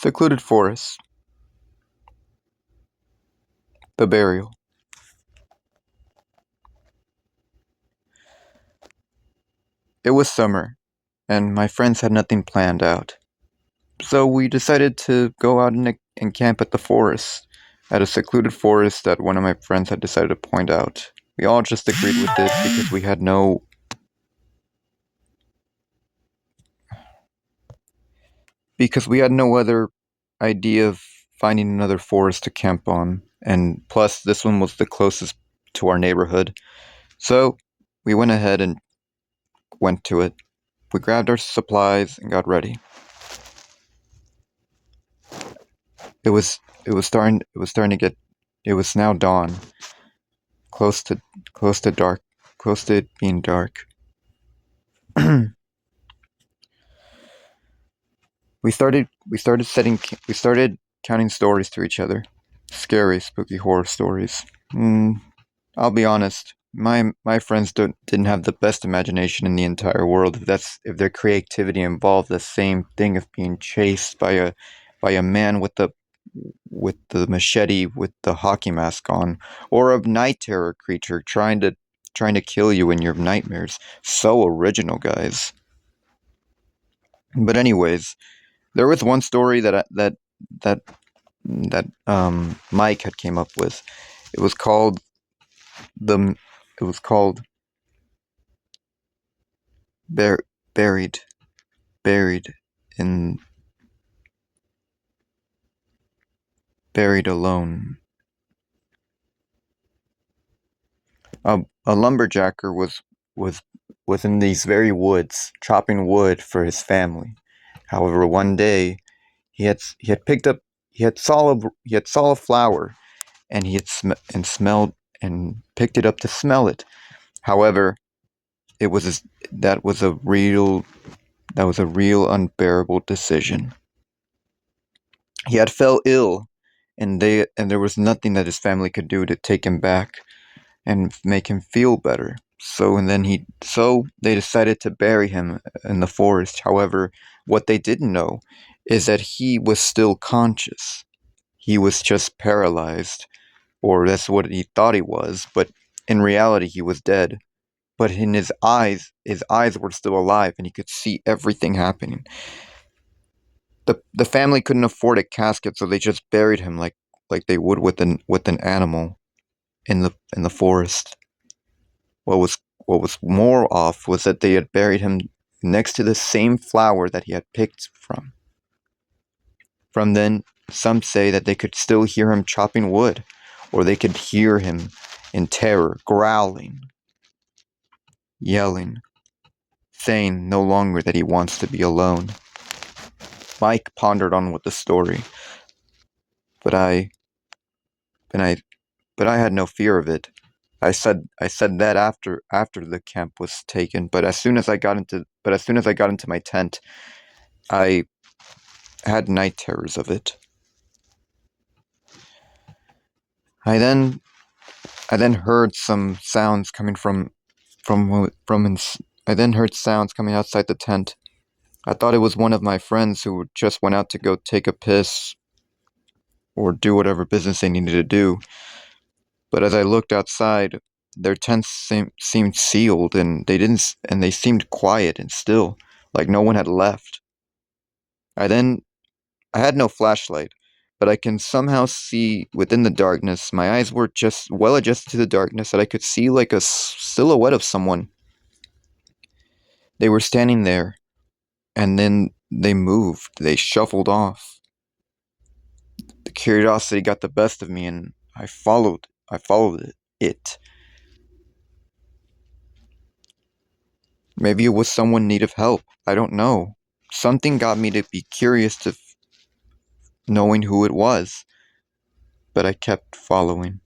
Secluded forest. The burial. It was summer, and my friends had nothing planned out. So we decided to go out and camp at the forest, at a secluded forest that one of my friends had decided to point out. We all just agreed with it because we had no other idea of finding another forest to camp on, and plus this one was the closest to our neighborhood. So we went ahead and went to it. We grabbed our supplies and got ready. It was starting to get it was now dawn, close to close to dark, close to it being dark. We started counting stories to each other. Scary, spooky horror stories. I'll be honest. My friends didn't have the best imagination in the entire world. If their creativity involved the same thing of being chased by a man with the machete with the hockey mask on, or a night terror creature trying to kill you in your nightmares. So original, guys. But anyways, there was one story that Mike had came up with. It was called the it was called Bur- buried buried in buried alone. A lumberjacker was was in these very woods chopping wood for his family. However, one day he had picked up he had saw a flower, and he had smelled and picked it up to smell it. However, it was a, that was a real unbearable decision. He had fell ill, and there was nothing that his family could do to take him back and make him feel better. So they decided to bury him in the forest. However, what they didn't know is that he was still conscious. He was just paralyzed, or that's what he thought he was, but in reality he was dead. But in his eyes were still alive, and he could see everything happening. The family couldn't afford a casket, so they just buried him like they would with an animal in the forest. What was more off was that they had buried him next to the same flower that he had picked from. From then, some say that they could still hear him chopping wood, or they could hear him in terror, growling, yelling, saying no longer that he wants to be alone. Mike pondered on with the story, but but I, but I had no fear of it. I said that after the camp was taken, but as soon as I got into my tent, I had night terrors of it. I then I then heard some sounds coming from ins- I then heard sounds coming outside the tent. I thought it was one of my friends who just went out to go take a piss or do whatever business they needed to do. But as I looked outside, their tents seemed sealed, and they seemed quiet and still, like no one had left. I then I had no flashlight, but I can somehow see within the darkness. My eyes were just well adjusted to the darkness that I could see like a silhouette of someone. They were standing there, and then they moved. They shuffled off. The curiosity got the best of me, and I followed it. Maybe it was someone in need of help. I don't know. Something got me to be curious to knowing who it was, but I kept following.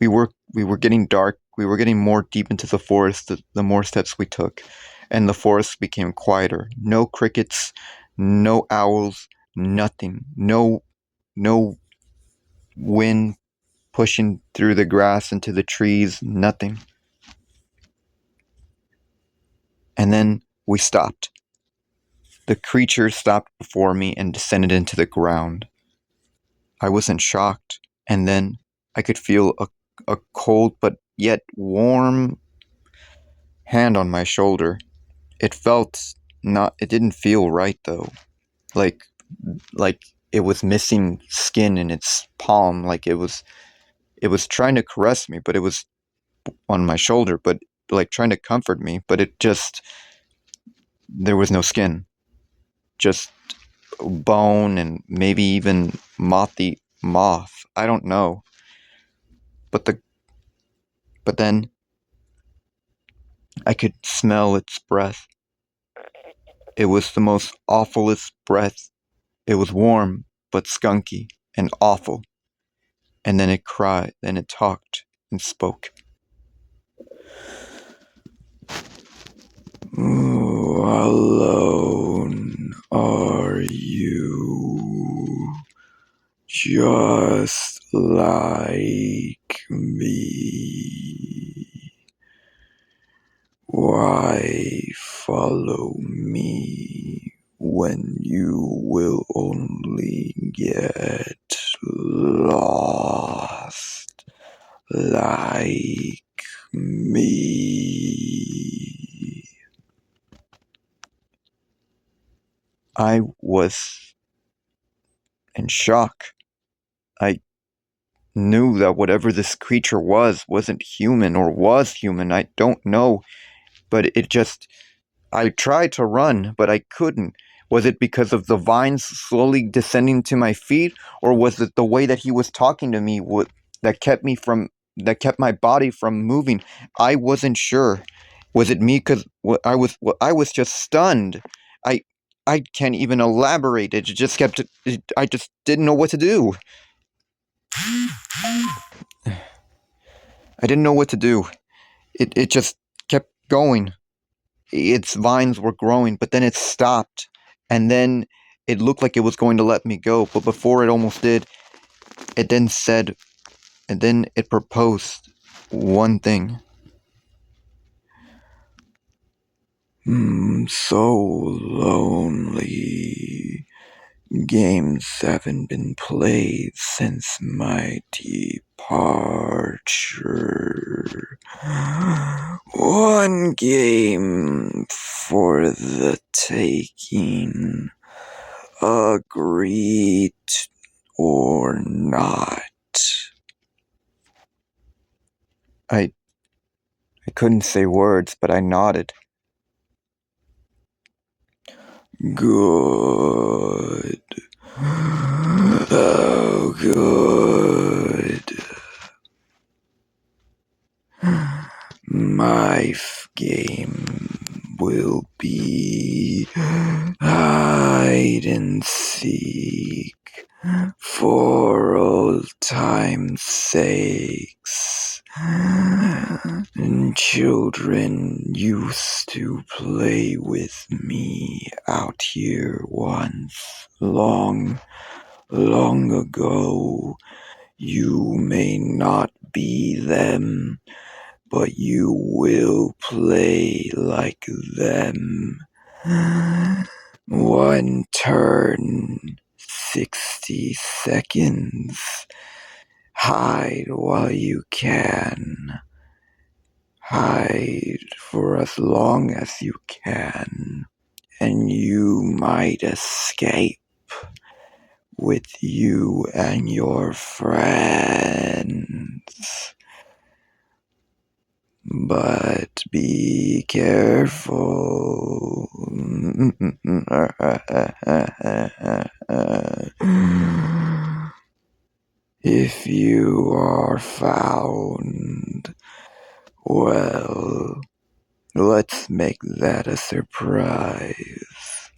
We were getting dark. We were getting more deep into the forest the more steps we took, and the forest became quieter. No crickets, no owls, nothing. No wind pushing through the grass into the trees, nothing. And then we stopped. The creature stopped before me and descended into the ground. I wasn't shocked, and then I could feel a cold but yet warm hand on my shoulder. It felt not, it didn't feel right though. Like, like it was missing skin in its palm, like it was trying to caress me, but it was on my shoulder, but like trying to comfort me, but it just, there was no skin. Just bone and maybe even moth. I don't know. But then I could smell its breath. It was the most awfulest breath. It was warm, but skunky and awful. And then it cried, then it talked and spoke. Who alone are you? Just like me. Why follow me when you will only get lost like me? I was in shock. I knew that whatever this creature wasn't human or was human. I don't know, but it just, I tried to run, but I couldn't. Was it because of the vines slowly descending to my feet, or was it the way that he was talking to me that kept me from that kept my body from moving? I wasn't sure. Was it me? Because I was just stunned. I I can't even elaborate. It just kept. I just didn't know what to do. I didn't know what to do. It just kept going. Its vines were growing, but then it stopped, and then it looked like it was going to let me go, but before it almost did, it then said, and then it proposed one thing. So lonely. Games haven't been played since my departure. One game for the taking. Agreed or not. I couldn't say words, but I nodded. Good. Oh, good. My game will be hide and seek for old time's sakes. And children used to play with me out here once, long ago. You may not be them, but you will play like them. One turn, 60 seconds. Hide while you can. Hide for as long as you can, and you might escape with you and your friends. But be careful. If you are found, well, let's make that a surprise.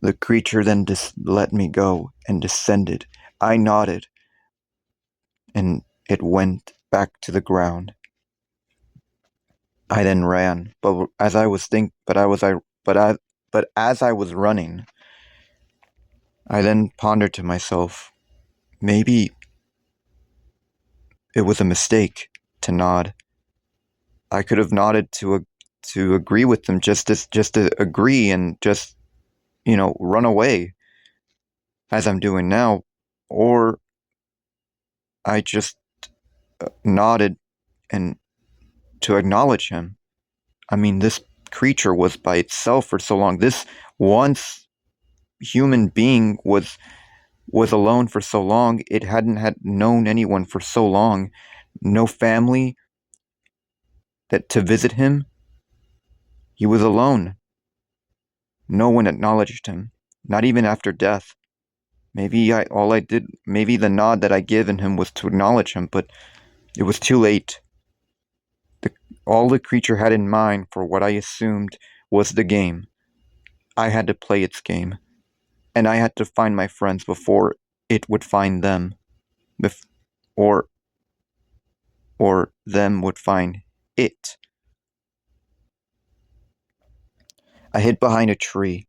The creature then let me go and descended. I nodded, and it went back to the ground. I then ran, but as I was running, I then pondered to myself, maybe it was a mistake to nod. I could have nodded to agree with them, just to agree and just, run away as I'm doing now, or I just nodded and to acknowledge him. I mean, this creature was by itself for so long. This once human being was alone for so long. It hadn't had known anyone for so long. No family that to visit him. He was alone. No one acknowledged him, not even after death. Maybe the nod that I given him was to acknowledge him, but it was too late. All the creature had in mind for what I assumed was the game. I had to play its game, and I had to find my friends before it would find them, or them would find it. I hid behind a tree,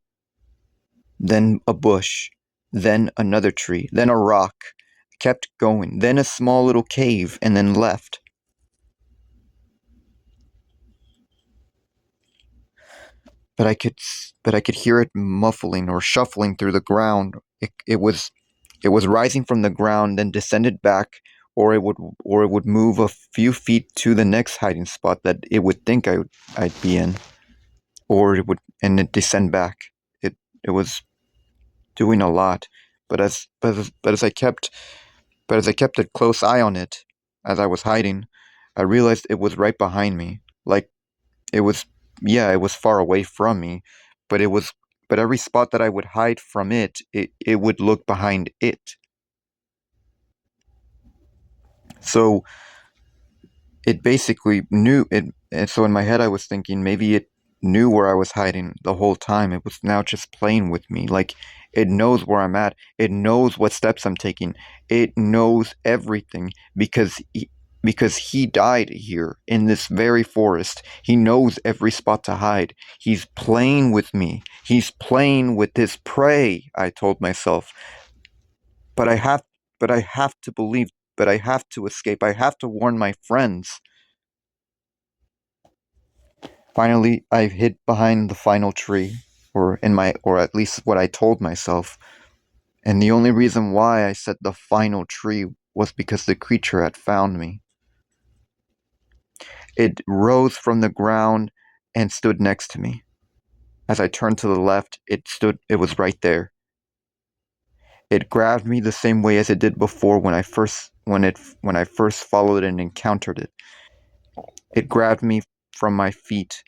then a bush, then another tree, then a rock. Kept going, then a small little cave, and then left. But I could hear it muffling or shuffling through the ground. It was rising from the ground, then descended back, or it would move a few feet to the next hiding spot that it would think I'd be in, or it descend back. It was doing a lot, but as I kept a close eye on it, as I was hiding, I realized it was right behind me. Like it was, yeah, it was far away from me, but every spot that I would hide from it would look behind it. So it basically knew it. And so in my head, I was thinking maybe it knew where I was hiding the whole time. It was now just playing with me. Like it knows where I'm at. It knows what steps I'm taking. It knows everything because he died here in this very forest. He knows every spot to hide. He's playing with me. He's playing with his prey, I told myself. But I have to believe, but I have to escape. I have to warn my friends. Finally, I hid behind the final tree, or at least what I told myself. And the only reason why I said the final tree was because the creature had found me. It rose from the ground and stood next to me. As I turned to the left, it was right there. It grabbed me the same way as it did before when I first followed and encountered it. It grabbed me from my feet.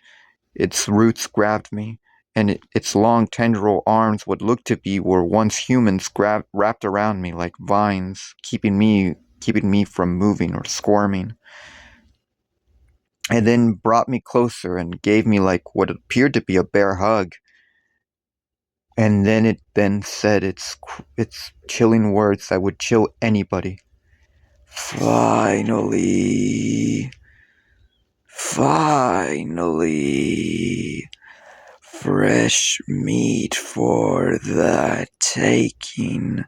Its roots grabbed me, and its long tendril arms, what looked to be were once humans, wrapped around me like vines, keeping me from moving or squirming. And then brought me closer and gave me like what appeared to be a bear hug. And then it said its chilling words that would chill anybody. Finally. Finally. Fresh meat for the taking.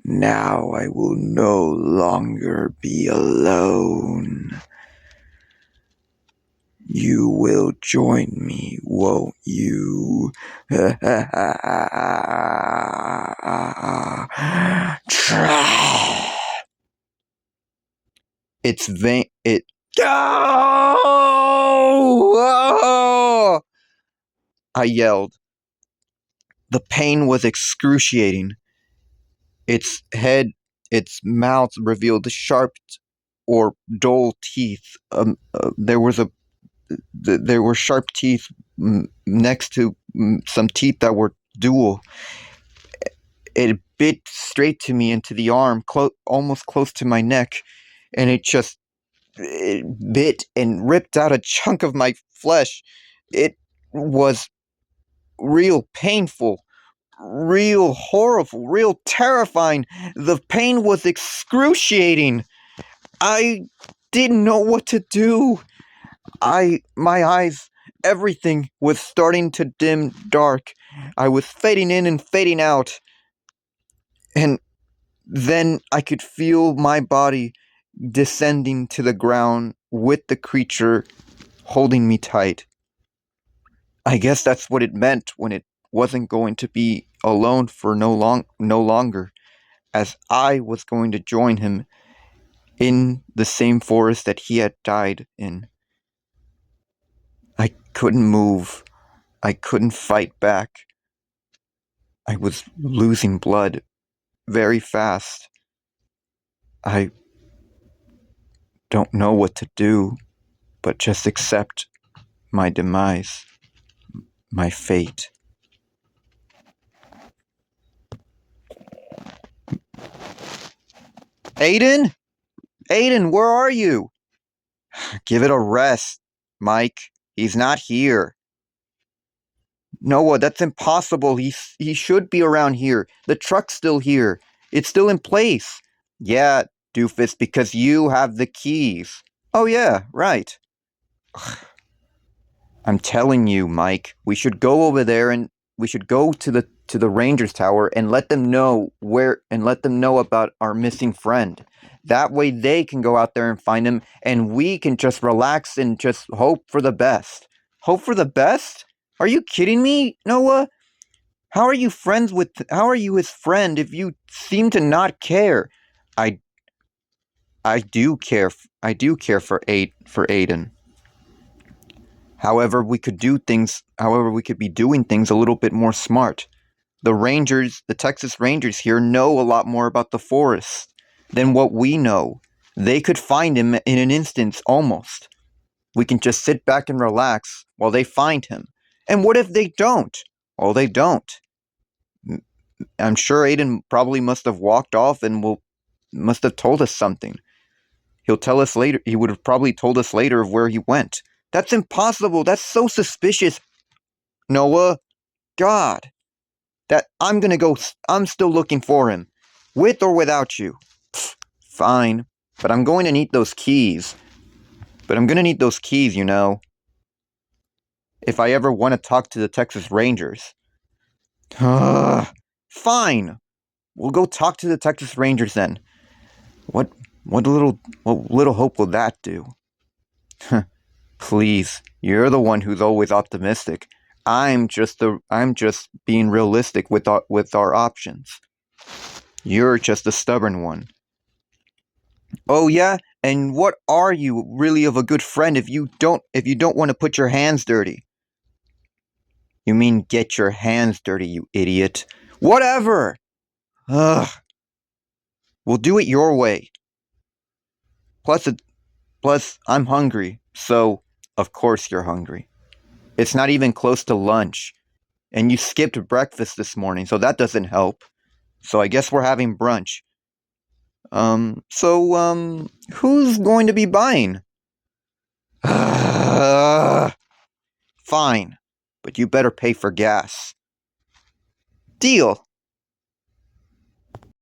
Now I will no longer be alone. You will join me, won't you? It's vain. It. Oh! I yelled. The pain was excruciating. Its head, its mouth revealed sharp or dull teeth. There were sharp teeth next to some teeth that were dual. It bit straight to me into the arm, almost close to my neck, and it bit and ripped out a chunk of my flesh. It was real painful, real horrible, real terrifying. The pain was excruciating. I didn't know what to do. My eyes, everything was starting to dim dark. I was fading in and fading out. And then I could feel my body descending to the ground with the creature holding me tight. I guess that's what it meant when it wasn't going to be alone for no longer, as I was going to join him in the same forest that he had died in. I couldn't move. I couldn't fight back. I was losing blood very fast. I don't know what to do, but just accept my demise, my fate. Aiden? Aiden, where are you? Give it a rest, Mike. He's not here. Noah, that's impossible. He should be around here. The truck's still here. It's still in place. Yeah, doofus, because you have the keys. Oh yeah, right. I'm telling you, Mike, we should go over there and we should go to the Rangers Tower and let them know about our missing friend. That way they can go out there and find him and we can just relax and just hope for the best. Hope for the best? Are you kidding me, Noah? How are you his friend if you seem to not care? I I do care for Aiden. However, we could be doing things a little bit more smart. The Texas Rangers here know a lot more about the forest than what we know. They could find him in an instant almost. We can just sit back and relax while they find him. And what if they don't? Well, they don't. I'm sure Aiden probably must have walked off and must have told us something. He'll tell us later. He would have probably told us later of where he went. That's impossible. That's so suspicious, Noah. God. That I'm still looking for him. With or without you. Pfft, fine. But I'm going to need those keys. You know. If I ever want to talk to the Texas Rangers. Fine. We'll go talk to the Texas Rangers then. What little hope will that do? Please, you're the one who's always optimistic. I'm just being realistic with our options. You're just a stubborn one. Oh yeah? And what are you really of a good friend if you don't want to put your hands dirty? You mean get your hands dirty, you idiot. Whatever. Ugh. We'll do it your way. Plus I'm hungry. So, of course you're hungry. It's not even close to lunch. And you skipped breakfast this morning, so that doesn't help. So I guess we're having brunch. Who's going to be buying? Fine, but you better pay for gas. Deal.